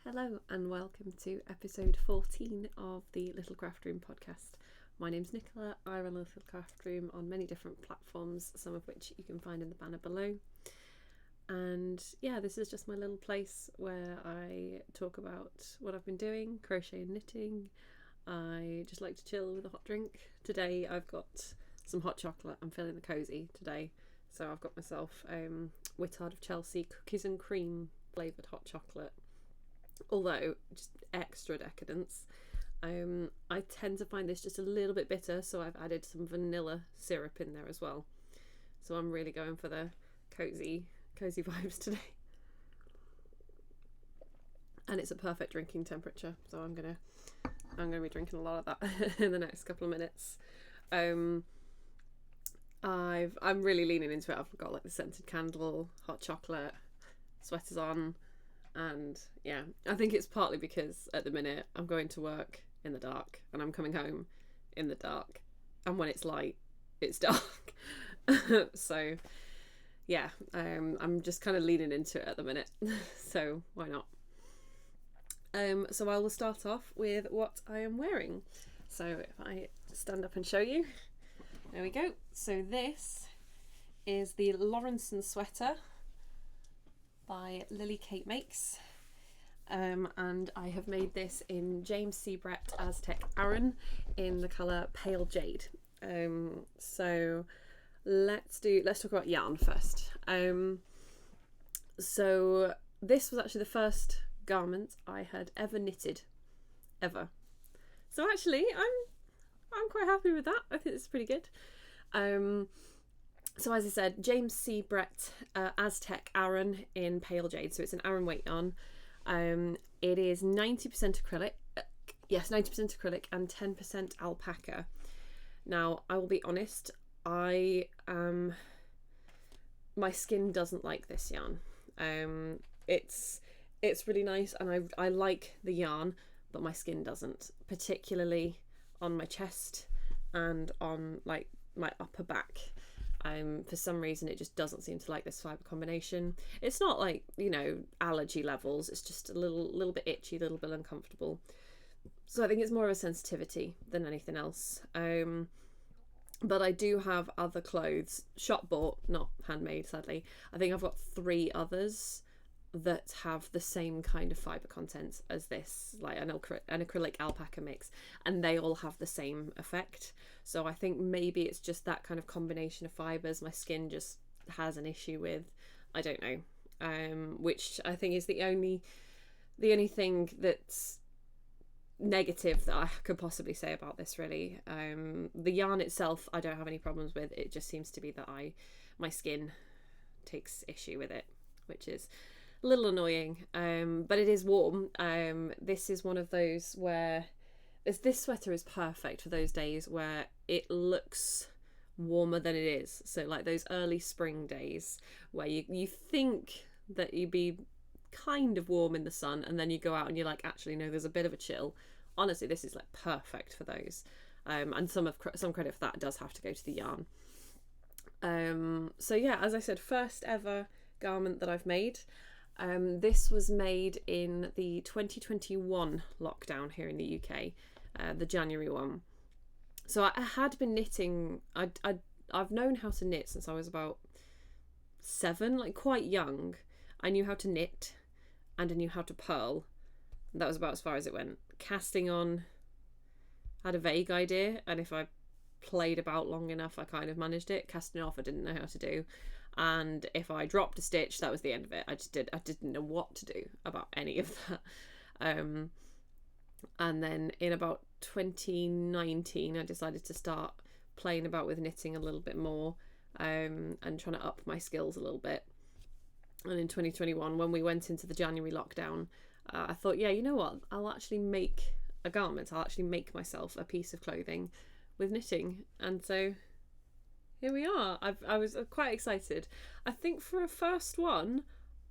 Hello and welcome to episode 14 of the Little Craft Room podcast. My name's Nicola. I run Little Craft Room on many different platforms, some of which you can find in the banner below. And yeah, this is just my little place where I talk about what I've been doing, crochet and knitting. I just like to chill with a hot drink. Today I've got some hot chocolate. I'm feeling the cosy today. So I've got myself Whittard of Chelsea cookies and cream flavoured hot chocolate. Although just extra decadence. I tend to find this just a little bit bitter, so I've added some vanilla syrup in there as well. So I'm really going for the cozy vibes today. And it's a perfect drinking temperature, so I'm gonna be drinking a lot of that in the next couple of minutes. I'm really leaning into it. I've got like the scented candle, hot chocolate, sweaters on. And yeah, I think it's partly because at the minute I'm going to work in the dark and I'm coming home in the dark, and when it's light it's dark. So yeah, I'm just kind of leaning into it at the minute. So why not? So I will start off with what I am wearing. So if I stand up and show you, there we go. So this is the Lawrenson sweater by Lily Kate Makes, and I have made this in James C. Brett Aztec Aran in the colour Pale Jade. So let's talk about yarn first. So this was actually the first garment I had ever knitted, ever. So actually I'm quite happy with that. I think it's pretty good. So as I said, James C. Brett Aztec Aran in Pale Jade. So it's an Aran weight yarn. It is 90% acrylic. Yes, 90% acrylic and 10% alpaca. Now, I will be honest, my skin doesn't like this yarn. It's really nice, and I like the yarn, but my skin doesn't, particularly on my chest and on like my upper back. For some reason it just doesn't seem to like this fibre combination. It's not like, allergy levels, it's just a little bit itchy, a little bit uncomfortable. So I think it's more of a sensitivity than anything else. But I do have other clothes, shop bought, not handmade sadly. I think I've got 3 others that have the same kind of fibre content as this, like an acrylic alpaca mix, and they all have the same effect. So I think maybe it's just that kind of combination of fibres my skin just has an issue with. I don't know, which I think is the only thing that's negative that I could possibly say about this, really. The yarn itself I don't have any problems with. It just seems to be that my skin takes issue with it, which is a little annoying, but it is warm. This is one of those where this sweater is perfect for those days where it looks warmer than it is. So like those early spring days where you think that you'd be kind of warm in the sun, and then you go out and you're like, actually no, there's a bit of a chill. Honestly, this is like perfect for those. And some credit for that does have to go to the yarn. So yeah, as I said, first ever garment that I've made. This was made in the 2021 lockdown here in the UK, the January one. So I had been knitting. I've known how to knit since I was about 7, like quite young. I knew how to knit and I knew how to purl. That was about as far as it went. Casting on, had a vague idea, and if I played about long enough I kind of managed it. Casting off I didn't know how to do. And if I dropped a stitch, that was the end of it. I didn't know what to do about any of that. And then in about 2019 I decided to start playing about with knitting a little bit more, and trying to up my skills a little bit. And in 2021, when we went into the January lockdown, I thought, yeah, you know what, I'll actually make a garment. I'll actually make myself a piece of clothing with knitting. And so here we are. I was quite excited. I think for a first one,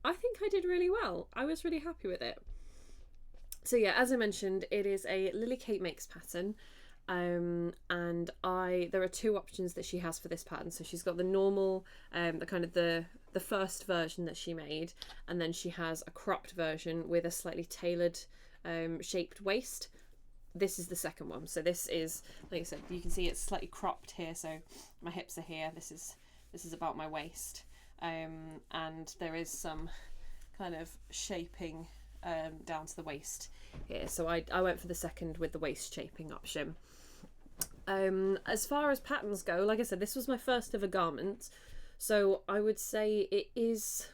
I think I did really well. I was really happy with it. So yeah, as I mentioned, it is a Lily Kate Makes pattern. And there are two options that she has for this pattern. So she's got the normal, the kind of the first version that she made, and then she has a cropped version with a slightly tailored shaped waist. This is the second one. So this is, like I said, you can see it's slightly cropped here, so my hips are here. This is about my waist, and there is some kind of shaping down to the waist here. So I went for the second with the waist shaping option. As far as patterns go, like I said, this was my first ever garment, so I would say it is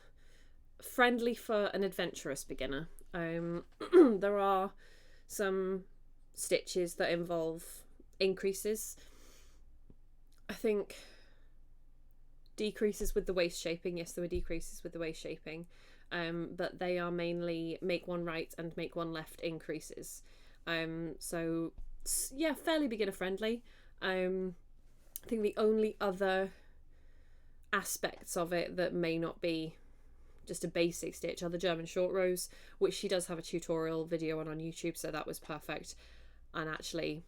friendly for an adventurous beginner. There are some stitches that involve increases. I think decreases with the waist shaping. Yes, there were decreases with the waist shaping, but they are mainly make one right and make one left increases. So yeah, fairly beginner friendly. I think the only other aspects of it that may not be just a basic stitch are the German short rows, which she does have a tutorial video on YouTube, so that was perfect. And actually,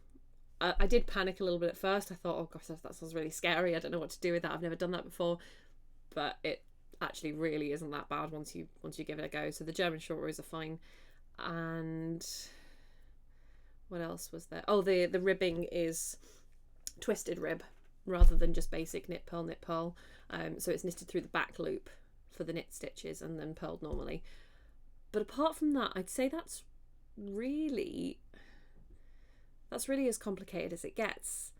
I did panic a little bit at first. I thought, oh gosh, that sounds really scary. I don't know what to do with that. I've never done that before. But it actually really isn't that bad once you give it a go. So the German short rows are fine. And what else was there? Oh, the ribbing is twisted rib rather than just basic knit purl. So it's knitted through the back loop for the knit stitches and then purled normally. But apart from that, I'd say that's really as complicated as it gets.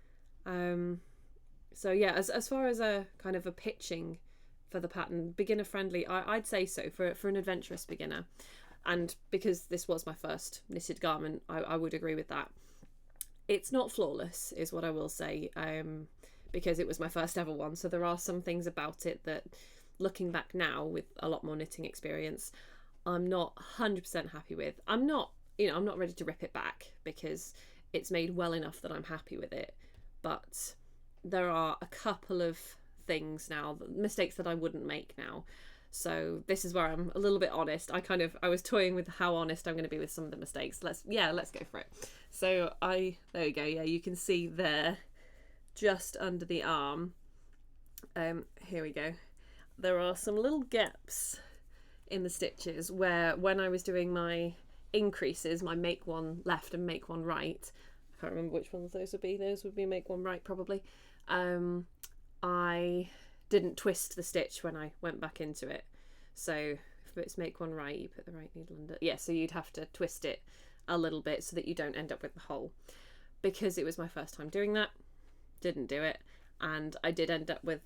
So yeah, as far as a kind of a pitching for the pattern, beginner friendly, I'd say so for an adventurous beginner. And because this was my first knitted garment, I would agree with that. It's not flawless, is what I will say, because it was my first ever one. So there are some things about it that, looking back now with a lot more knitting experience, I'm not 100% happy with. I'm not ready to rip it back because it's made well enough that I'm happy with it. But there are a couple of things now, mistakes that I wouldn't make now. So this is where I'm a little bit honest. I was toying with how honest I'm going to be with some of the mistakes. Let's go for it. So there you go. Yeah, you can see there, just under the arm. Here we go. There are some little gaps in the stitches where, when I was doing my increases, my make one left and make one right, I can't remember which ones those would be. Those would be make one right probably. I didn't twist the stitch when I went back into it. So if it's make one right, you put the right needle under. Yeah, so you'd have to twist it a little bit so that you don't end up with the hole. Because it was my first time doing that, didn't do it, and I did end up with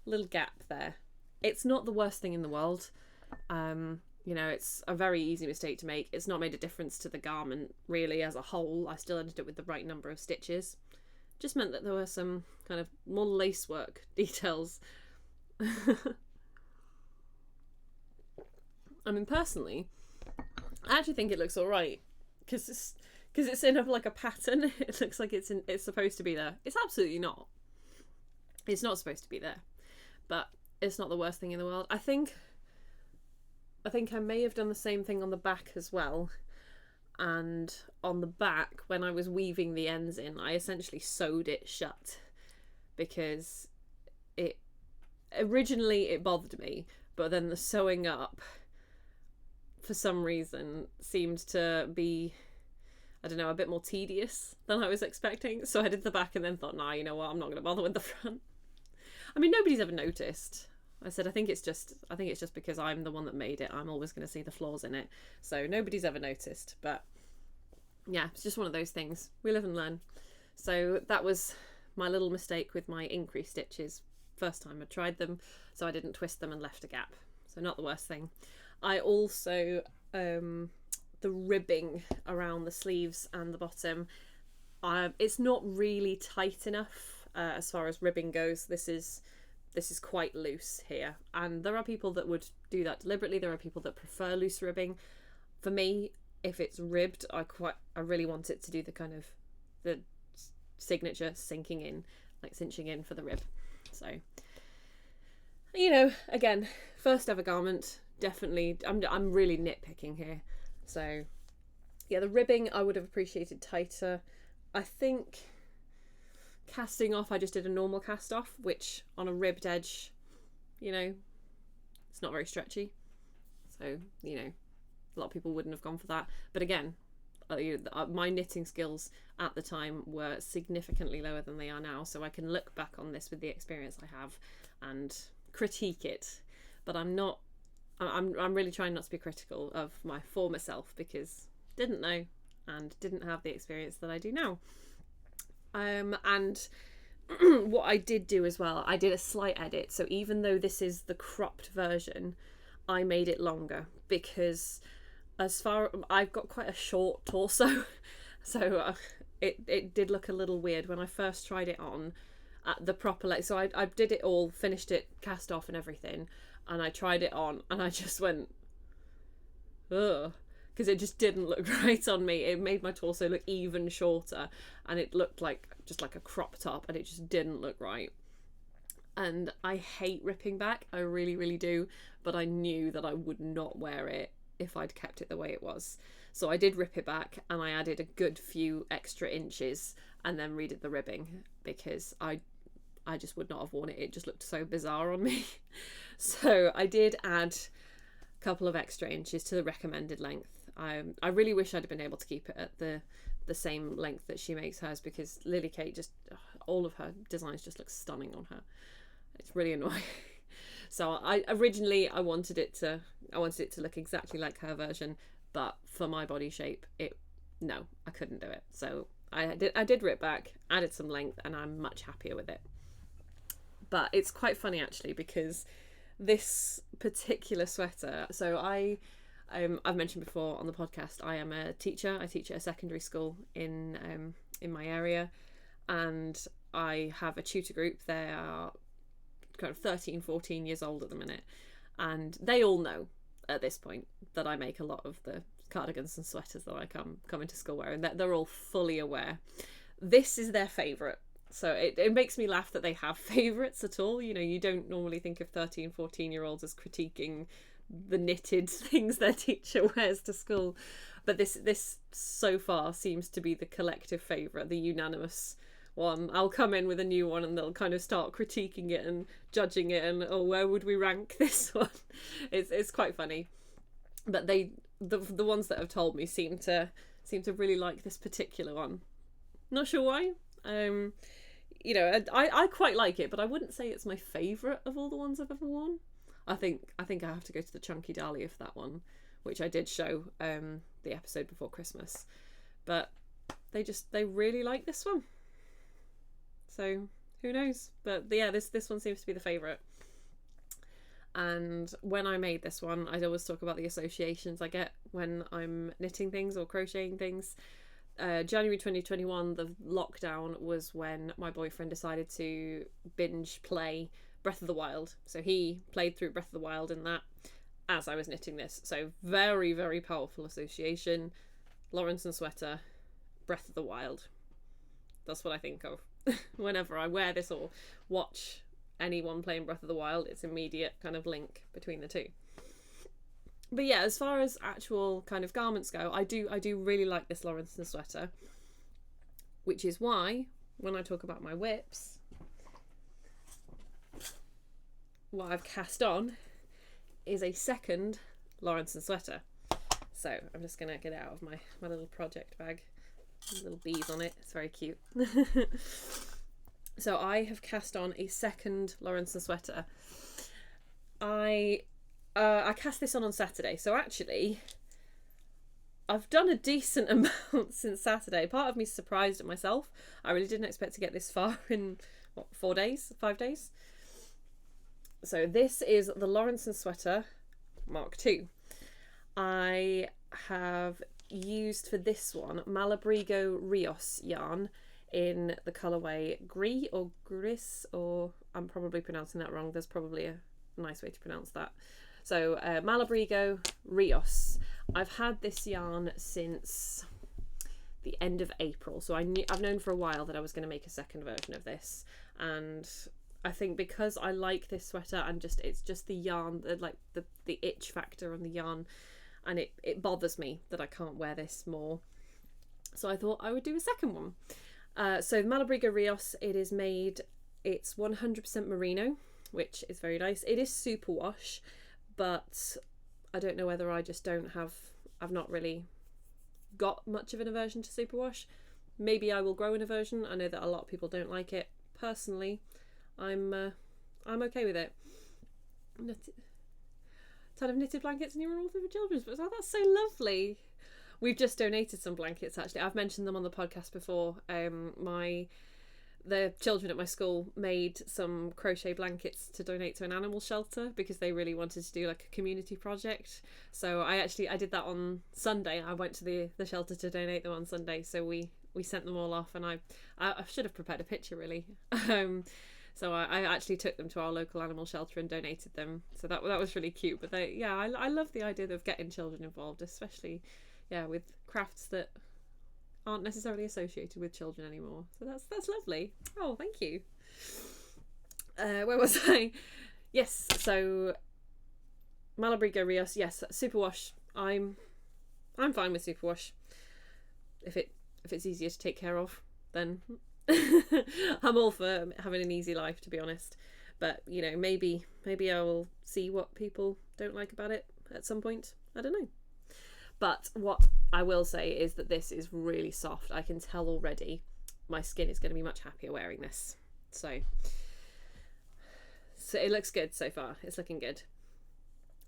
a little gap there. It's not the worst thing in the world. It's a very easy mistake to make. It's not made a difference to the garment really as a whole. I still ended up with the right number of stitches. Just meant that there were some kind of more lacework details. I mean, personally, I actually think it looks all right because it's in like a pattern. It looks like it's supposed to be there. It's absolutely not. It's not supposed to be there, but it's not the worst thing in the world. I think I may have done the same thing on the back as well. And on the back, when I was weaving the ends in, I essentially sewed it shut because it bothered me, but then the sewing up, for some reason, seemed to be, I don't know, a bit more tedious than I was expecting. So I did the back and then thought, nah, you know what, I'm not going to bother with the front. I mean, nobody's ever noticed. I said, I think it's just because I'm the one that made it. I'm always going to see the flaws in it. So nobody's ever noticed. But yeah, it's just one of those things. We live and learn. So that was my little mistake with my increase stitches. First time I tried them, so I didn't twist them and left a gap. So not the worst thing. I also, the ribbing around the sleeves and the bottom, it's not really tight enough as far as ribbing goes. This is quite loose here, and there are people that would do that deliberately. There are people that prefer loose ribbing. For me, if it's ribbed, I really want it to do the kind of the signature sinking in, like cinching in for the rib. So, again, first ever garment, definitely. I'm really nitpicking here. So yeah, the ribbing I would have appreciated tighter. I think casting off, I just did a normal cast off, which on a ribbed edge, you know, it's not very stretchy. So, you know, a lot of people wouldn't have gone for that. But again, my knitting skills at the time were significantly lower than they are now. So I can look back on this with the experience I have and critique it. But I'm really trying not to be critical of my former self, because didn't know and didn't have the experience that I do now. And what I did do as well, I did a slight edit. So even though this is the cropped version, I made it longer, because I've got quite a short torso, so it did look a little weird when I first tried it on at the proper length. So I did it all, finished it, cast off and everything, and I tried it on and I just went, ugh, because it just didn't look right on me. It made my torso look even shorter, and it looked like just like a crop top, and it just didn't look right. And I hate ripping back, I really, really do, but I knew that I would not wear it if I'd kept it the way it was. So I did rip it back, and I added a good few extra inches and then redid the ribbing, because I just would not have worn it. It just looked so bizarre on me. So I did add a couple of extra inches to the recommended length. I really wish I'd been able to keep it at the same length that she makes hers, because Lily Kate just, all of her designs just look stunning on her. It's really annoying. So I wanted it to look exactly like her version, but for my body shape, no, I couldn't do it. So I did rip back, added some length, and I'm much happier with it. But it's quite funny actually, because this particular sweater, so I've mentioned before on the podcast, I am a teacher. I teach at a secondary school in my area, and I have a tutor group. They are kind of 13, 14 years old at the minute, and they all know at this point that I make a lot of the cardigans and sweaters that I come into school wearing. They're all fully aware. This is their favourite. So it makes me laugh that they have favourites at all. You know, you don't normally think of 13, 14-year-olds as critiquing the knitted things their teacher wears to school. But this so far seems to be the collective favourite, the unanimous one. I'll come in with a new one and they'll kind of start critiquing it and judging it, and where would we rank this one? It's quite funny. But the ones that have told me seem to really like this particular one. Not sure why. You know, I quite like it, but I wouldn't say it's my favourite of all the ones I've ever worn. I think I have to go to the Chunky Dahlia for that one, which I did show the episode before Christmas. But they really like this one. So who knows? But yeah, this one seems to be the favourite. And when I made this one, I'd always talk about the associations I get when I'm knitting things or crocheting things. January 2021, the lockdown was when my boyfriend decided to binge play Breath of the Wild. So he played through Breath of the Wild in that as I was knitting this. So very, very powerful association. Lawrenson sweater, Breath of the Wild. That's what I think of whenever I wear this or watch anyone playing Breath of the Wild. It's immediate kind of link between the two. But yeah, as far as actual kind of garments go, I do really like this Lawrenson sweater, which is why when I talk about my whips, what I've cast on is a second Lawrenson sweater. So I'm just going to get it out of my little project bag. Little bees on it. It's very cute. So I have cast on a second Lawrenson sweater. I cast this on Saturday. So actually, I've done a decent amount since Saturday. Part of me is surprised at myself. I really didn't expect to get this far in, 5 days? So this is the Lawrenson sweater Mark II. I have used for this one Malabrigo Rios yarn in the colourway Gris or Gris, or I'm probably pronouncing that wrong. There's probably a nice way to pronounce that. So Malabrigo Rios. I've had this yarn since the end of April, so I've known for a while that I was going to make a second version of this, and I think because I like this sweater and it's just the yarn, the itch factor on the yarn, and it bothers me that I can't wear this more. So I thought I would do a second one. So Malabriga Rios, it's 100% merino, which is very nice. It is superwash, but I don't know whether I've not really got much of an aversion to superwash. Maybe I will grow an aversion. I know that a lot of people don't like it. Personally, I'm okay with it. Ton of knitted blankets and you're an author for children's books. Oh, that's so lovely. We've just donated some blankets, actually. I've mentioned them on the podcast before. The children at my school made some crochet blankets to donate to an animal shelter because they really wanted to do like a community project. So I did that on Sunday. I went to the shelter to donate them on Sunday. So we sent them all off, and I should have prepared a picture really. So I actually took them to our local animal shelter and donated them. So that was really cute. But I love the idea of getting children involved, especially with crafts that aren't necessarily associated with children anymore. So that's lovely. Oh, thank you. Where was I? Yes, so Malabriga Rios, yes, superwash. I'm fine with superwash. If it's easier to take care of, then I'm all for having an easy life, to be honest. But maybe I will see what people don't like about it at some point. I don't know. But what I will say is that this is really soft. I can tell already my skin is going to be much happier wearing this. So it looks good so far. It's looking good.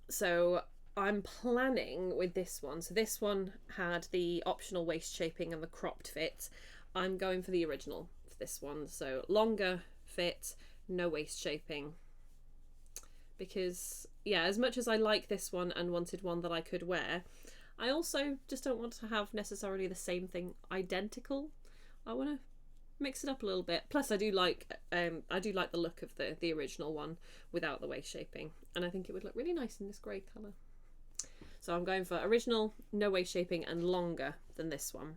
So I'm planning with this one. So this one had the optional waist shaping and the cropped fit. I'm going for the original for this one. So longer fit, no waist shaping. Because, as much as I like this one and wanted one that I could wear, I also just don't want to have necessarily the same thing identical. I want to mix it up a little bit. Plus, I do like the look of the original one without the waist shaping, and I think it would look really nice in this grey colour. So I'm going for original, no waist shaping, and longer than this one.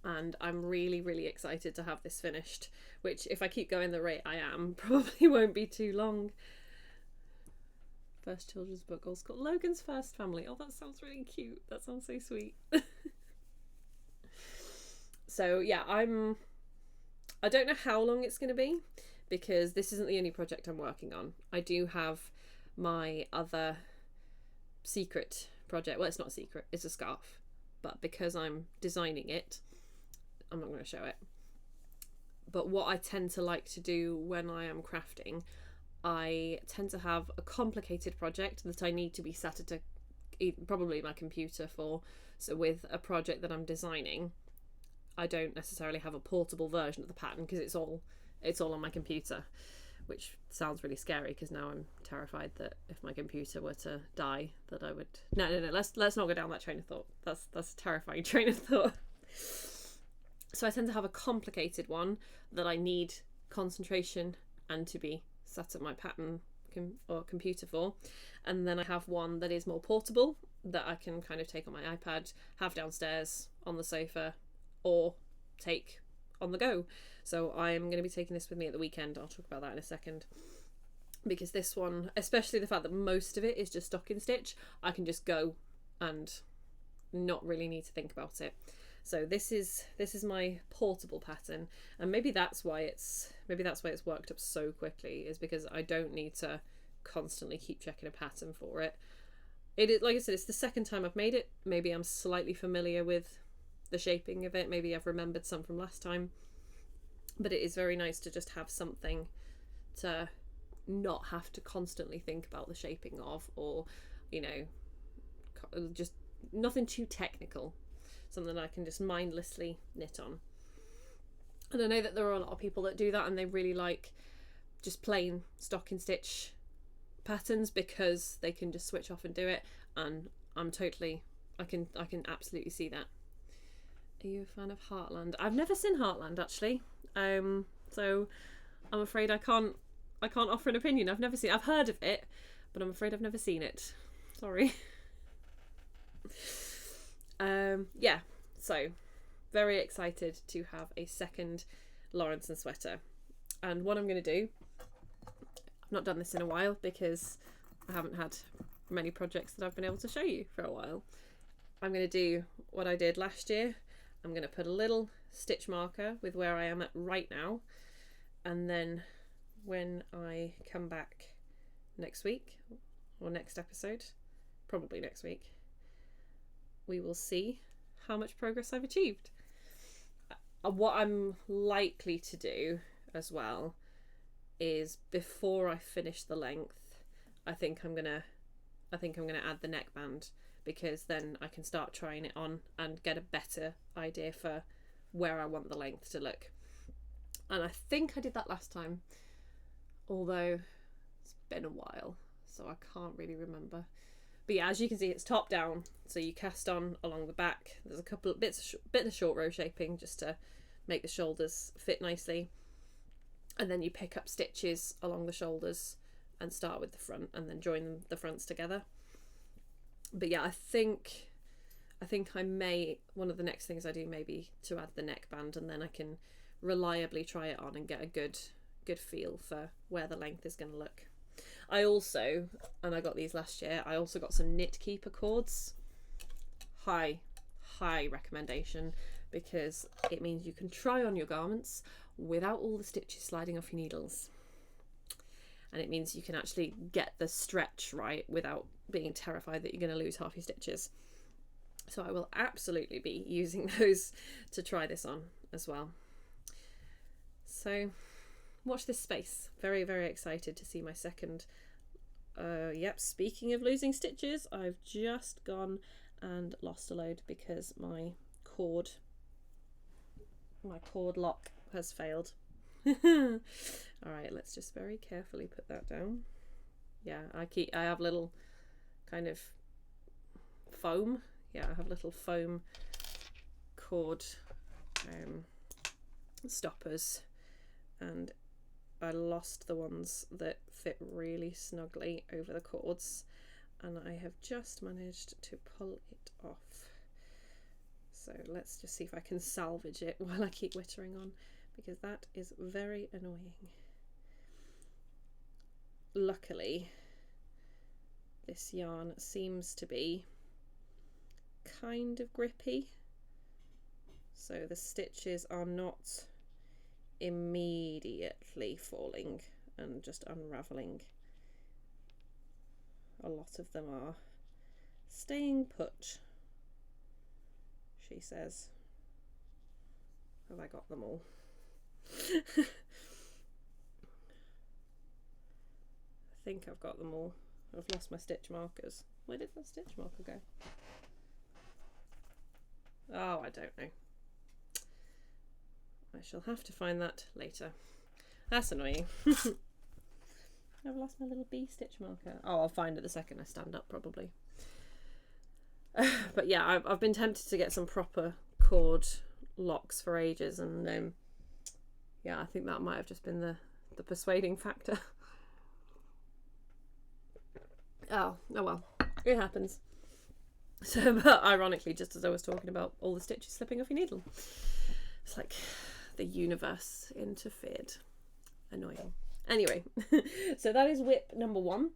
And I'm really, really excited to have this finished. Which, if I keep going the rate I am, probably won't be too long. First children's book, also called Logan's First Family. Oh, that sounds really cute. That sounds so sweet. So I don't know how long it's going to be, because this isn't the only project I'm working on. I do have my other secret project. Well, it's not secret, it's a scarf. But because I'm designing it, I'm not going to show it. But what I tend to like to do when I am crafting, I tend to have a complicated project that I need to be sat at probably my computer for. So with a project that I'm designing, I don't necessarily have a portable version of the pattern because it's all on my computer, which sounds really scary because now I'm terrified that if my computer were to die, that I would. No. Let's not go down that train of thought. That's a terrifying train of thought. So I tend to have a complicated one that I need concentration and to be sat at my pattern or computer for, and then I have one that is more portable that I can kind of take on my iPad, have downstairs on the sofa, or take on the go. So I'm going to be taking this with me at the weekend. I'll talk about that in a second, because this one, especially the fact that most of it is just stocking stitch, I can just go and not really need to think about it. So this is my portable pattern, and maybe that's why it's worked up so quickly, is because I don't need to constantly keep checking a pattern for it. It is, like I said, it's the second time I've made it. Maybe I'm slightly familiar with the shaping of it. Maybe I've remembered some from last time, but it is very nice to just have something to not have to constantly think about the shaping of, or just nothing too technical. Something I can just mindlessly knit on. And I know that there are a lot of people that do that and they really like just plain stocking stitch patterns because they can just switch off and do it, and I can absolutely see that. Are you a fan of Heartland? I've never seen Heartland actually, so I'm afraid I can't offer an opinion. I've heard of it, but I'm afraid I've never seen it. Sorry. So very excited to have a second Lawrenson sweater. And what I'm going to do, I've not done this in a while because I haven't had many projects that I've been able to show you for a while. I'm going to do what I did last year I'm going to put a little stitch marker with where I am at right now, and then when I come back next week or next episode, probably next week, we will see how much progress I've achieved. What I'm likely to do as well is, before I finish the length, I think I'm gonna add the neckband, because then I can start trying it on and get a better idea for where I want the length to look. And I think I did that last time, although it's been a while, so I can't really remember. But yeah, as you can see, it's top down, so you cast on along the back. There's a couple of bit of short row shaping just to make the shoulders fit nicely, and then you pick up stitches along the shoulders and start with the front and then join the fronts together. But yeah, I think I may, one of the next things I do maybe to add the neckband, and then I can reliably try it on and get a good feel for where the length is going to look. I also, and I got these last year, I also got some knit keeper cords. High recommendation, because it means you can try on your garments without all the stitches sliding off your needles. And it means you can actually get the stretch right without being terrified that you're going to lose half your stitches. So I will absolutely be using those to try this on as well. So watch this space. Very, very excited to see my second. Yep, speaking of losing stitches, I've just gone and lost a load because my cord lock has failed. Alright, let's just very carefully put that down. Yeah, I have little kind of foam. Yeah, I have little foam cord stoppers, and I lost the ones that fit really snugly over the cords, and I have just managed to pull it off. So let's just see if I can salvage it while I keep whittering on, because that is very annoying. Luckily, this yarn seems to be kind of grippy, so the stitches are not immediately falling and just unraveling. A lot of them are staying put, she says. Have I got them all? I think I've got them all. I've lost my stitch markers. Where did that stitch marker go? Oh, I don't know. I shall have to find that later. That's annoying. I've lost my little bee stitch marker. Oh, I'll find it the second I stand up, probably. But yeah, I've been tempted to get some proper cord locks for ages, and yeah, I think that might have just been the persuading factor. Oh well, it happens. So, but ironically, just as I was talking about all the stitches slipping off your needle, it's like the universe interfered. Annoying. Anyway, so that is whip number 1.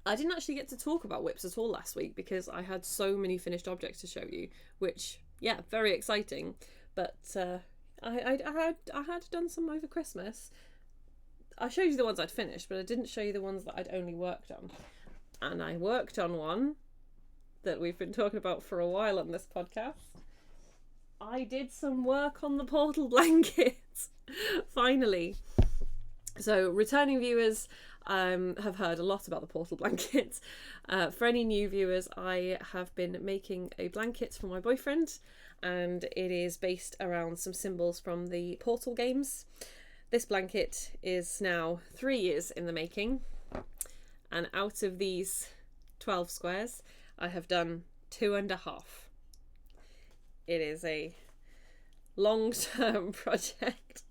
I didn't actually get to talk about whips at all last week because I had so many finished objects to show you, which, yeah, very exciting. But I had done some over Christmas. I showed you the ones I'd finished, but I didn't show you the ones that I'd only worked on. And I worked on one that we've been talking about for a while on this podcast. I did some work on the portal blanket, finally. So returning viewers have heard a lot about the portal blanket. For any new viewers, I have been making a blanket for my boyfriend, and it is based around some symbols from the Portal games. This blanket is now 3 years in the making, and out of these 12 squares, I have done 2.5. It is a long-term project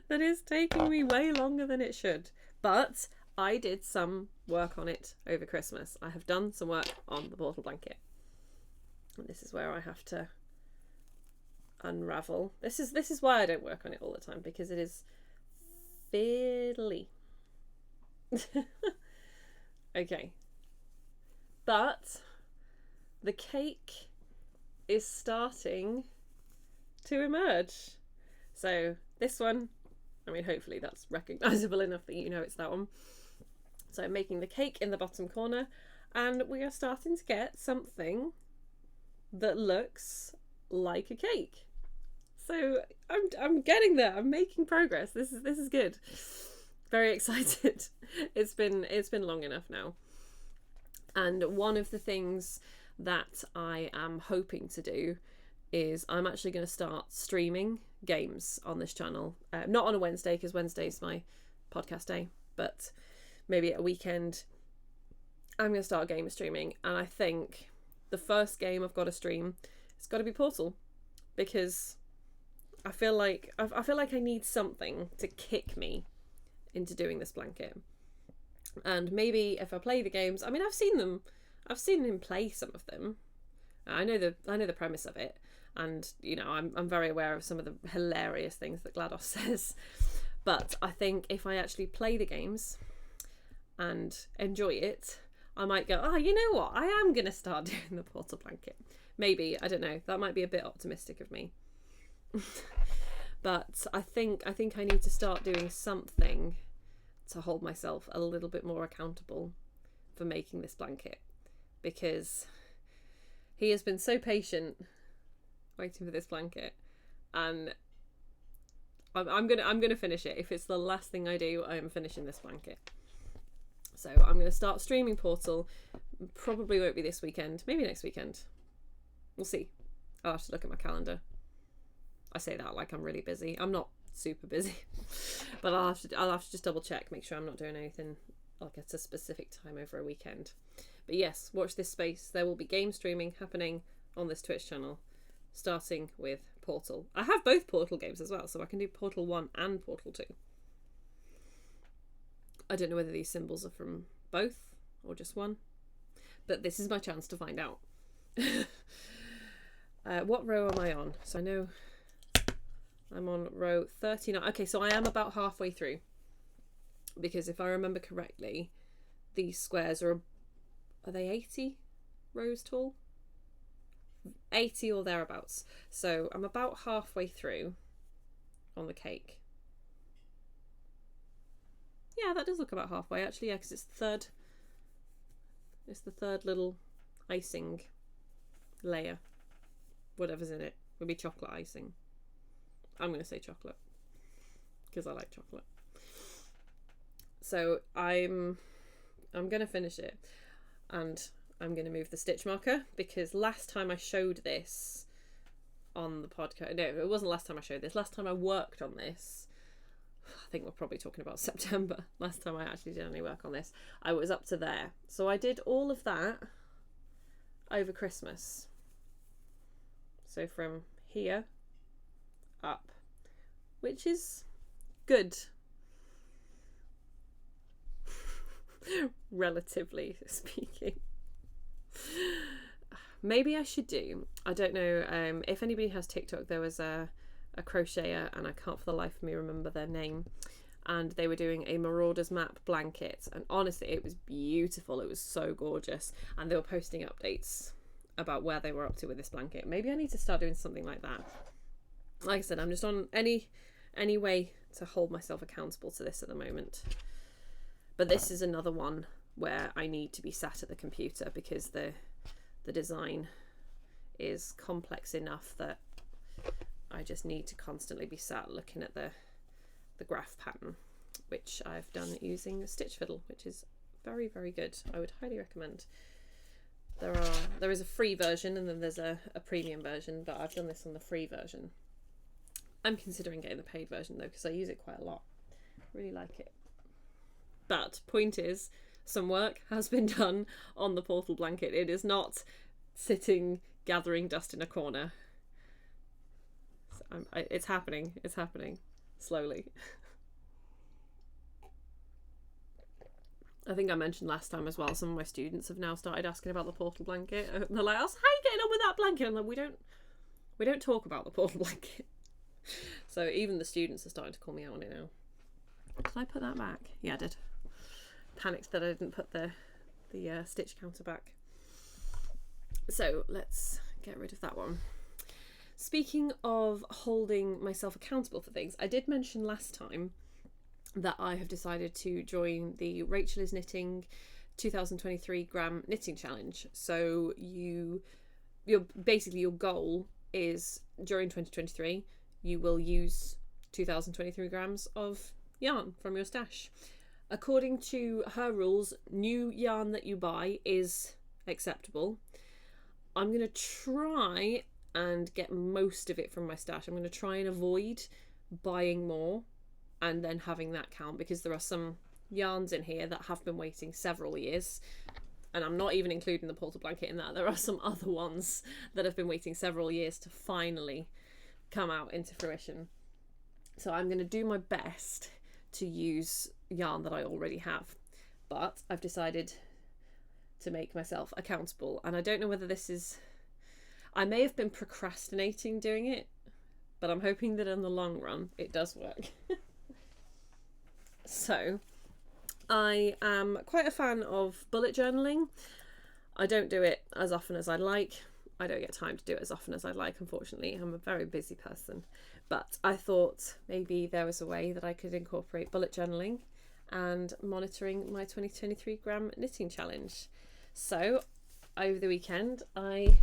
that is taking me way longer than it should, but I did some work on it over Christmas. I have done some work on the portal blanket, and this is where I have to unravel. This is why I don't work on it all the time, because it is fiddly. Okay, but the cake is starting to emerge. So this one, I mean, hopefully that's recognisable enough that you know it's that one. So I'm making the cake in the bottom corner, and we are starting to get something that looks like a cake. So I'm getting there. I'm making progress. This is good. Very excited. It's been long enough now. And one of the things that I am hoping to do is I'm actually going to start streaming games on this channel. Not on a Wednesday, because Wednesday's my podcast day, but maybe at a weekend I'm going to start game streaming. And I think the first game I've got to stream, it's got to be Portal, because I feel like I need something to kick me into doing this blanket. And maybe if I play the games, I mean, I've seen him play some of them. I know the premise of it, and you know, I'm very aware of some of the hilarious things that GLaDOS says. But I think if I actually play the games and enjoy it, I might go, you know what, I am gonna start doing the Portal blanket. Maybe, I don't know, that might be a bit optimistic of me. But I think I need to start doing something to hold myself a little bit more accountable for making this blanket, because he has been so patient waiting for this blanket, and I'm gonna finish it. If it's the last thing I do, I am finishing this blanket. So I'm gonna start streaming Portal. Probably won't be this weekend, maybe next weekend. We'll see. I'll have to look at my calendar. I say that like I'm really busy. I'm not super busy, but I'll have to just double check, make sure I'm not doing anything like at a specific time over a weekend. But yes, watch this space. There will be game streaming happening on this Twitch channel, starting with Portal. I have both Portal games as well, so I can do Portal 1 and Portal 2. I don't know whether these symbols are from both or just one, but this is my chance to find out. What row am I on? So I know I'm on row 39. Okay, so I am about halfway through, because if I remember correctly, these squares are they 80 rows tall? 80 or thereabouts. So I'm about halfway through on the cake. Yeah, that does look about halfway actually, yeah, because it's the third little icing layer. Whatever's in it would be chocolate icing. I'm going to say chocolate because I like chocolate. So I'm going to finish it, and I'm going to move the stitch marker, because last time I showed this on the podcast, no, it wasn't last time I showed this, last time I worked on this, I think we're probably talking about September, last time I actually did any work on this, I was up to there. So I did all of that over Christmas. So from here up, which is good. Relatively speaking. Maybe I should do, I don't know, if anybody has TikTok, there was a crocheter, and I can't for the life of me remember their name, and they were doing a Marauders map blanket, and honestly it was beautiful, it was so gorgeous, and they were posting updates about where they were up to with this blanket. Maybe I need to start doing something like that. Like I said, I'm just on any way to hold myself accountable to this at the moment. But this is another one where I need to be sat at the computer, because the design is complex enough that I just need to constantly be sat looking at the graph pattern, which I've done using Stitch Fiddle, which is very, very good. I would highly recommend. There is a free version, and then there's a premium version, but I've done this on the free version. I'm considering getting the paid version though, because I use it quite a lot. Really like it. But point is, some work has been done on the Portal blanket. It is not sitting gathering dust in a corner. So it's happening. It's happening slowly. I think I mentioned last time as well, some of my students have now started asking about the Portal blanket. They're like, "Oh, so how are you getting on with that blanket?" I'm like, we don't talk about the Portal blanket. So even the students are starting to call me out on it now. Did I put that back? Yeah, I did. Panicked that I didn't put the stitch counter back. So let's get rid of that one. Speaking of holding myself accountable for things, I did mention last time that I have decided to join the Rachel is Knitting 2023 gram knitting challenge. So your goal is during 2023 you will use 2023 grams of yarn from your stash. According to her rules, new yarn that you buy is acceptable. I'm going to try and get most of it from my stash. I'm going to try and avoid buying more and then having that count, because there are some yarns in here that have been waiting several years, and I'm not even including the portal blanket in that. There are some other ones that have been waiting several years to finally come out into fruition. So I'm going to do my best to use yarn that I already have, but I've decided to make myself accountable, and I don't know whether this is... I may have been procrastinating doing it, but I'm hoping that in the long run it does work. So I am quite a fan of bullet journaling. I don't do it as often as I'd like. I don't get time to do it as often as I'd like, unfortunately. I'm a very busy person. But I thought maybe there was a way that I could incorporate bullet journaling and monitoring my 2023 gram knitting challenge. So over the weekend I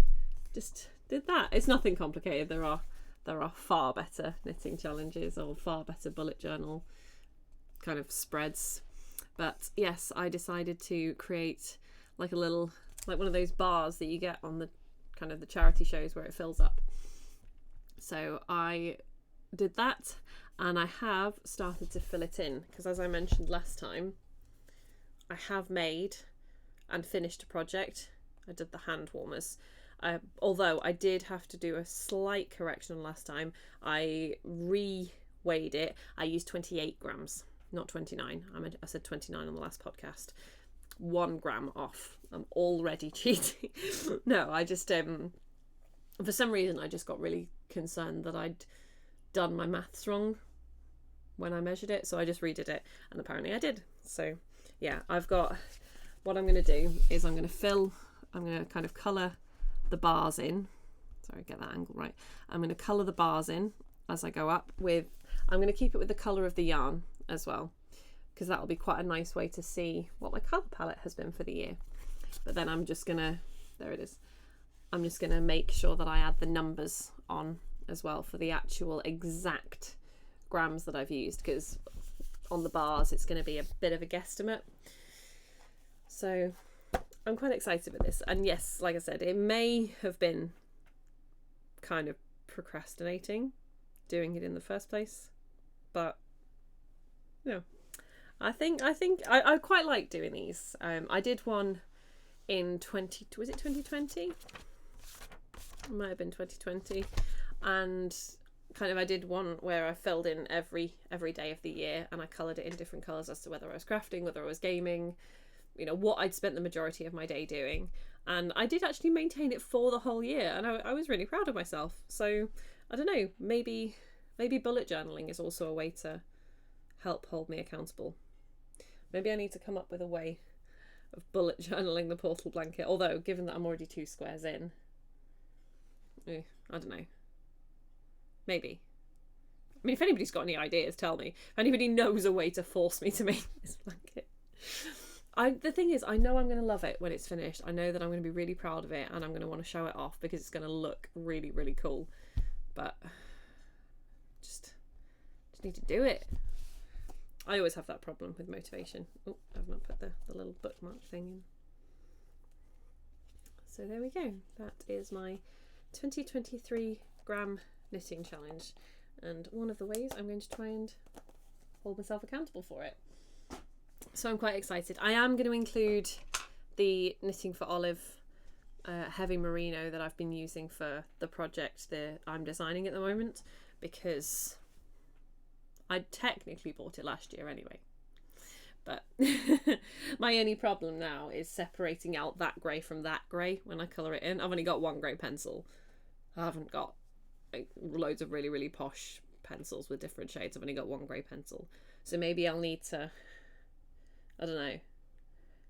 just did that. It's nothing complicated. There are far better knitting challenges or far better bullet journal kind of spreads. But yes, I decided to create like a little, like one of those bars that you get on the kind of the charity shows where it fills up. So I did that, and I have started to fill it in, because as I mentioned last time, I have made and finished a project. I did the hand warmers. Although I did have to do a slight correction last time. I re-weighed it. I used 28 grams, not 29. I said 29 on the last podcast. 1 gram off. I'm already cheating. No, I just for some reason I just got really concerned that I'd done my maths wrong when I measured it, so I just redid it, and apparently I did. So yeah, I've got... What I'm going to do is I'm going to kind of colour the bars in. Sorry, get that angle right. I'm going to colour the bars in as I go up with... I'm going to keep it with the colour of the yarn as well, because that'll be quite a nice way to see what my colour palette has been for the year. But then I'm just going to... There it is. I'm just going to make sure that I add the numbers on as well for the actual exact grams that I've used, because on the bars it's going to be a bit of a guesstimate. So I'm quite excited with this. And yes, like I said, it may have been kind of procrastinating doing it in the first place, but no, I think I quite like doing these. I did one in 2020? It might have been 2020, and kind of I did one where I filled in every day of the year, and I coloured it in different colours as to whether I was crafting, whether I was gaming, you know, what I'd spent the majority of my day doing. And I did actually maintain it for the whole year, and I was really proud of myself. So I don't know, maybe bullet journaling is also a way to help hold me accountable. Maybe I need to come up with a way of bullet journaling the portal blanket, although given that I'm already 2 squares in, I don't know, maybe. I mean, if anybody's got any ideas, tell me. If anybody knows a way to force me to make this blanket. The thing is, I know I'm going to love it when it's finished. I know that I'm going to be really proud of it, and I'm going to want to show it off because it's going to look really, really cool. But just need to do it. I always have that problem with motivation. Oh, I've not put the little bookmark thing in. So there we go. That is my 2023 gram knitting challenge, and one of the ways I'm going to try and hold myself accountable for it. So I'm quite excited. I am going to include the Knitting for Olive heavy merino that I've been using for the project that I'm designing at the moment, because I technically bought it last year anyway. But my only problem now is separating out that grey from that grey when I colour it in. I've only got 1 grey pencil. I haven't got like loads of really, really posh pencils with different shades. I've only got 1 grey pencil. So maybe I'll need to, I don't know,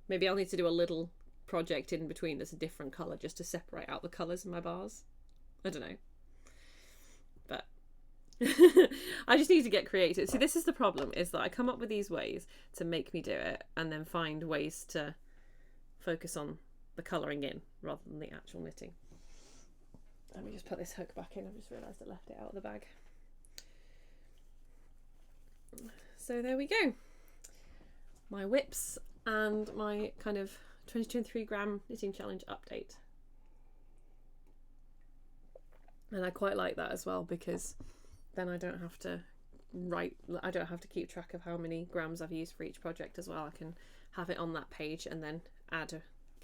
maybe I'll need to do a little project in between that's a different colour just to separate out the colours in my bars. I don't know. I just need to get creative. See, this is the problem, is that I come up with these ways to make me do it and then find ways to focus on the colouring in rather than the actual knitting. Let me just put this hook back in. I've just realised I left it out of the bag. So there we go. My whips and my kind of 2023 gram knitting challenge update. And I quite like that as well, because then I don't have to keep track of how many grams I've used for each project as well. I can have it on that page and then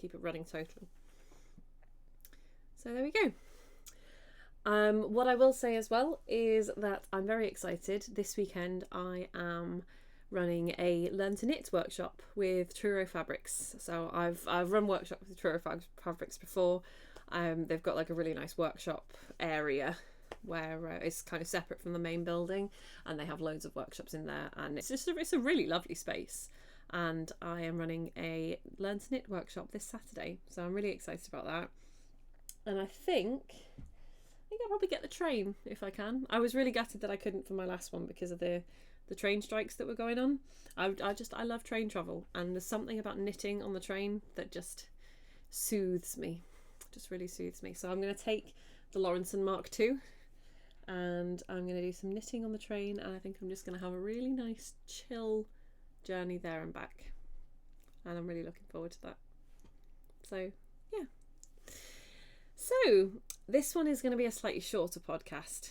keep it running total. So there we go. What I will say as well is that I'm very excited. This weekend I am running a Learn to Knit workshop with Truro Fabrics. So I've run workshops with Truro Fabrics before. They've got like a really nice workshop area where it's kind of separate from the main building, and they have loads of workshops in there, and it's a really lovely space. And I am running a Learn to Knit workshop this Saturday, so I'm really excited about that. And I think I'll probably get the train if I can. I was really gutted that I couldn't for my last one because of the train strikes that were going on. I love train travel, and there's something about knitting on the train that just soothes me, just really soothes me. So I'm going to take the Lawrenson Mark II and I'm going to do some knitting on the train, and I think I'm just going to have a really nice chill journey there and back, and I'm really looking forward to that. So yeah. So this one is going to be a slightly shorter podcast,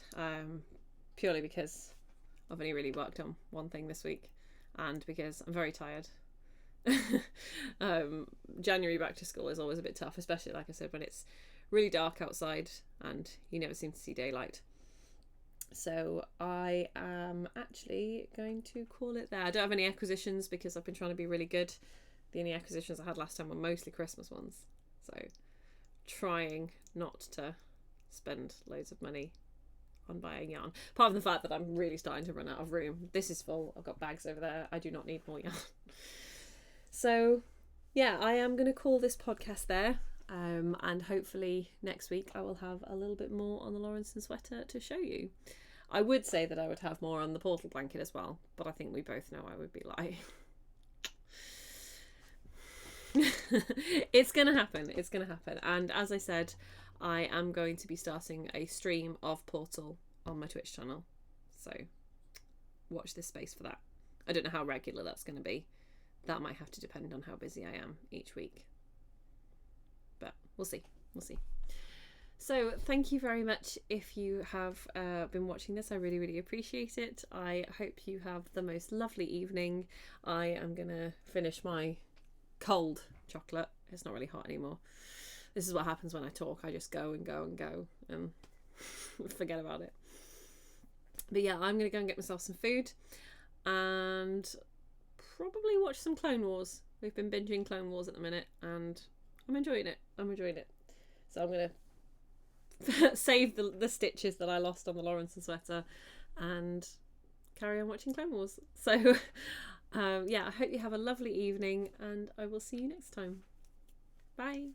purely because I've only really worked on one thing this week, and because I'm very tired. January back to school is always a bit tough, especially, like I said, when it's really dark outside and you never seem to see daylight. So I am actually going to call it there. I don't have any acquisitions because I've been trying to be really good. The only acquisitions I had last time were mostly Christmas ones, so trying not to spend loads of money on buying yarn, apart from the fact that I'm really starting to run out of room. This is full. I've got bags over there. I do not need more yarn. So yeah, I am going to call this podcast there, and hopefully next week I will have a little bit more on the Lawrenson sweater to show you. I would say that I would have more on the portal blanket as well, but I think we both know I would be lying. It's gonna happen. It's gonna happen. And as I said, I am going to be starting a stream of Portal on my Twitch channel, so watch this space for that. I don't know how regular that's going to be. That might have to depend on how busy I am each week, but we'll see. So thank you very much if you have been watching this. I really, really appreciate it. I hope you have the most lovely evening. I am gonna finish my cold chocolate. It's not really hot anymore. This is what happens when I talk. I just go and go and go and forget about it. But yeah, I'm gonna go and get myself some food and probably watch some Clone Wars. We've been binging Clone Wars at the minute and I'm enjoying it. So I'm gonna save the stitches that I lost on the Lawrenson sweater and carry on watching Clone Wars. So yeah, I hope you have a lovely evening and I will see you next time. Bye.